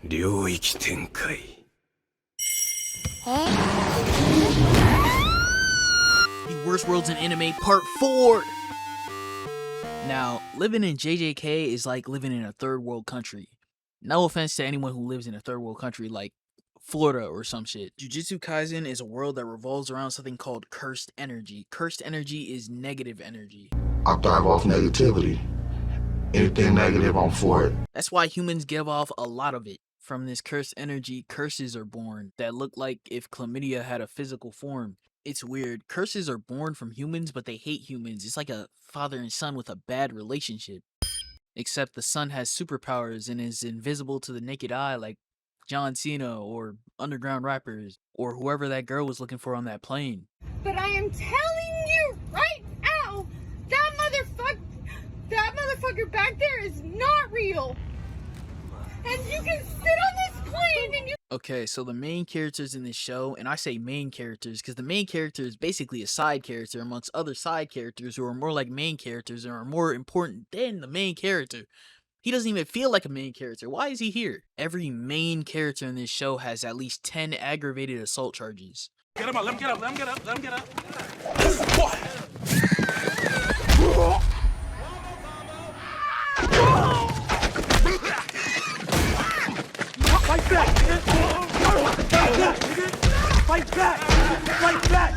領域展開 The Worst Worlds in Anime Part 4! Now, living in JJK is like living in a third world country. No offense to anyone who lives in a third world country like Florida or some shit. Jujutsu Kaisen is a world that revolves around something called cursed energy. Cursed energy is negative energy. I thrive off negativity. Anything negative, I'm for it. That's why humans give off a lot of it. From this cursed energy, curses are born that look like if chlamydia had a physical form. It's weird. Curses are born from humans, but they hate humans. It's like a father and son with a bad relationship. Except the son has superpowers and is invisible to the naked eye like John Cena or underground rappers or whoever that girl was looking for on that plane. But I am telling you right now, that motherfucker back there is not real. And you can sit on this plane and you... Okay, so the main characters in this show, and I say main characters because the main character is basically a side character amongst other side characters who are more like main characters and are more important than the main character. He doesn't even feel like a main character. Why is he here? Every main character in this show has at least 10 aggravated assault charges. Get him up, let him get up, let him get up, let him get up. Fight back! Fight back! Fight back!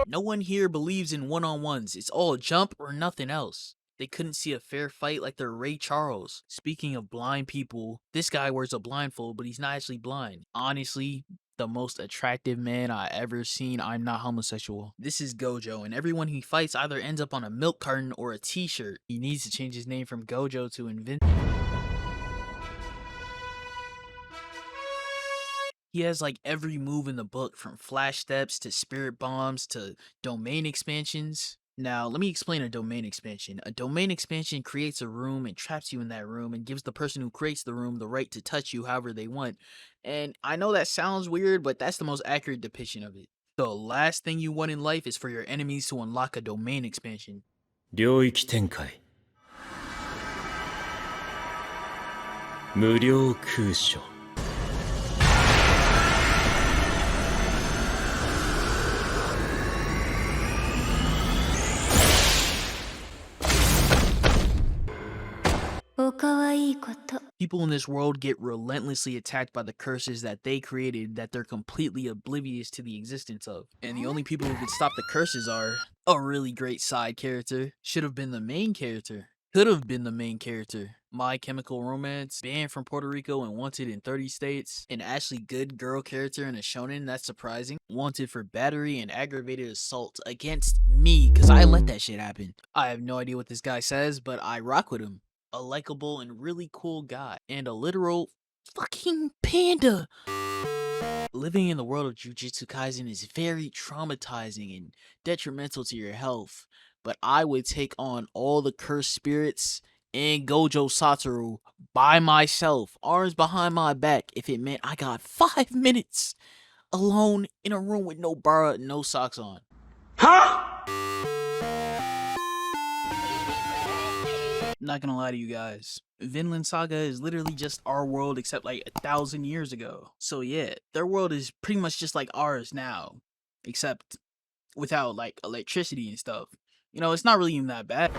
No one here believes in one-on-ones. It's all jump or nothing else. They couldn't see a fair fight like they're Ray Charles. Speaking of blind people, this guy wears a blindfold, but he's not actually blind. Honestly, the most attractive man I ever seen. I'm not homosexual. This is Gojo, and everyone he fights either ends up on a milk carton or a t-shirt. He needs to change his name from Gojo to He has like every move in the book, from flash steps to spirit bombs to domain expansions. Now, let me explain a domain expansion. A domain expansion creates a room and traps you in that room and gives the person who creates the room the right to touch you however they want. And I know that sounds weird, but that's the most accurate depiction of it. The last thing you want in life is for your enemies to unlock a domain expansion. 領域展開無料空所 People in this world get relentlessly attacked by the curses that they created that they're completely oblivious to the existence of. And the only people who can stop the curses are a really great side character, should have been the main character, could have been the main character, My Chemical Romance, banned from Puerto Rico and wanted in 30 states, an Ashley Good girl character in a shonen, that's surprising, wanted for battery and aggravated assault against me because I let that shit happen. I have no idea what this guy says, but I rock with him. A likable and really cool guy, and a literal fucking panda. Living in the world of Jujutsu Kaisen is very traumatizing and detrimental to your health, but I would take on all the cursed spirits and Gojo Satoru by myself, arms behind my back, if it meant I got 5 minutes alone in a room with no bra and no socks on. Huh? Not gonna lie to you guys, Vinland Saga is literally just our world except like 1,000 years ago. So yeah, their world is pretty much just like ours now, except without like electricity and stuff. You know, it's not really even that bad.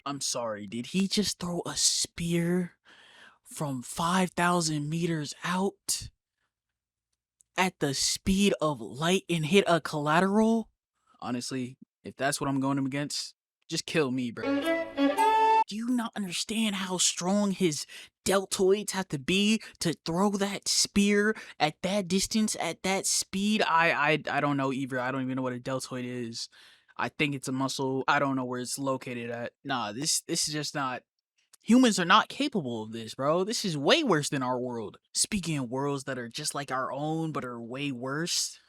I'm sorry, did he just throw a spear from 5,000 meters out at the speed of light and hit a collateral? Honestly, if that's what I'm going up against, just kill me, bro. Do you not understand how strong his deltoids have to be to throw that spear at that distance, at that speed? I don't know either. I don't even know what a deltoid is. I think it's a muscle. I don't know where it's located at. Nah, this is just not... Humans are not capable of this, bro. This is way worse than our world. Speaking of worlds that are just like our own, but are way worse.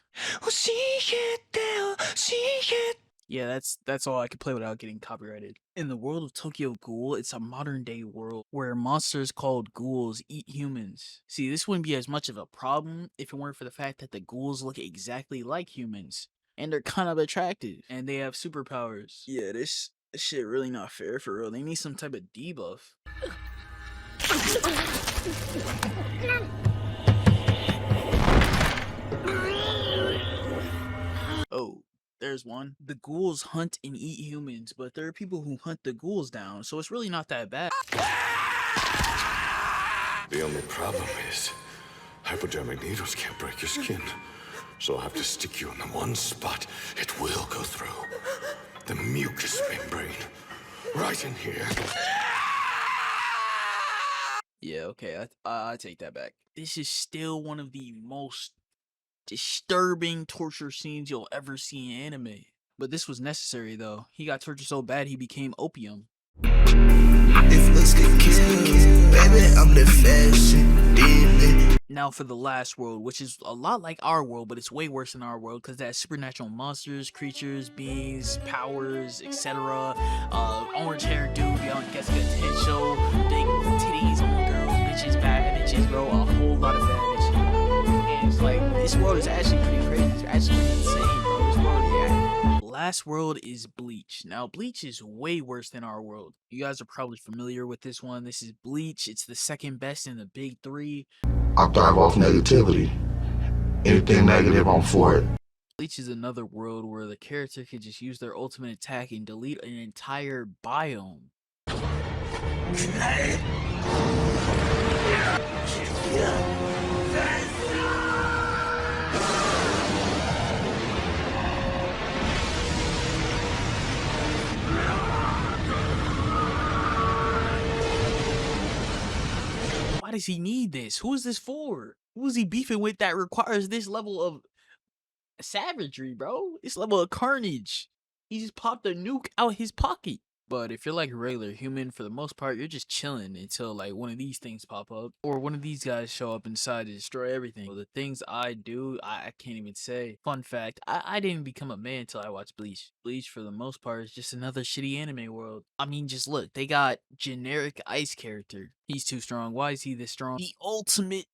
Yeah, that's all I could play without getting copyrighted. In the world of Tokyo Ghoul, it's a modern day world where monsters called ghouls eat humans. See, this wouldn't be as much of a problem if it weren't for the fact that the ghouls look exactly like humans. And they're kind of attractive. And they have superpowers. Yeah, this shit really not fair for real. They need some type of debuff. Oh, there's one. The ghouls hunt and eat humans, but there are people who hunt the ghouls down, so it's really not that bad. The only problem is, hypodermic needles can't break your skin. So I'll have to stick you in the one spot it will go through. The mucous membrane. Right in here. Yeah, okay, I take that back. This is still one of the most disturbing torture scenes you'll ever see in anime. But this was necessary though. He got tortured so bad he became opium. If looks could kill, baby, I'm the fashion demon. Now for the last world, which is a lot like our world, but it's way worse than our world because that supernatural monsters, creatures, beings, powers, etc. Orange hair dude, y'all guess got head show, big titties on girls, bitches, bad bitches, bro, a whole lot of bad bitches. And it's like, this world is actually pretty crazy. It's actually insane, bro. This world, yeah. Last world is Bleach. Now, Bleach is way worse than our world. You guys are probably familiar with this one. This is Bleach. It's the second best in the big three. I thrive off negativity. Anything negative, I'm for it. Bleach is another world where the character could just use their ultimate attack and delete an entire biome. Why does he need this? Who is this for? Who is he beefing with that requires this level of savagery, bro? This level of carnage. He just popped a nuke out his pocket. But if you're like a regular human, for the most part, you're just chilling until like one of these things pop up or one of these guys show up inside to destroy everything. Well, the things I do, I can't even say. Fun fact, I didn't become a man until I watched Bleach. Bleach, for the most part, is just another shitty anime world. I mean, just look, they got generic ice character. He's too strong. Why is he this strong? The ultimate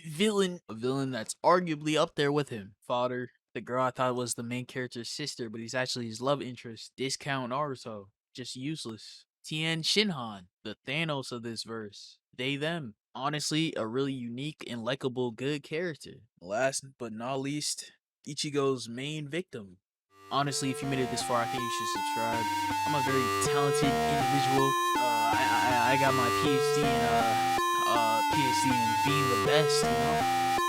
villain, a villain that's arguably up there with him. Fodder, the girl I thought was the main character's sister, but he's actually his love interest. Discount Naruto, just useless. Tien Shinhan, the Thanos of this verse. They, them. Honestly, a really unique and likable good character. Last but not least, Ichigo's main victim. Honestly, if you made it this far, I think you should subscribe. I'm a very talented individual. I got my PhD in being the best, you know?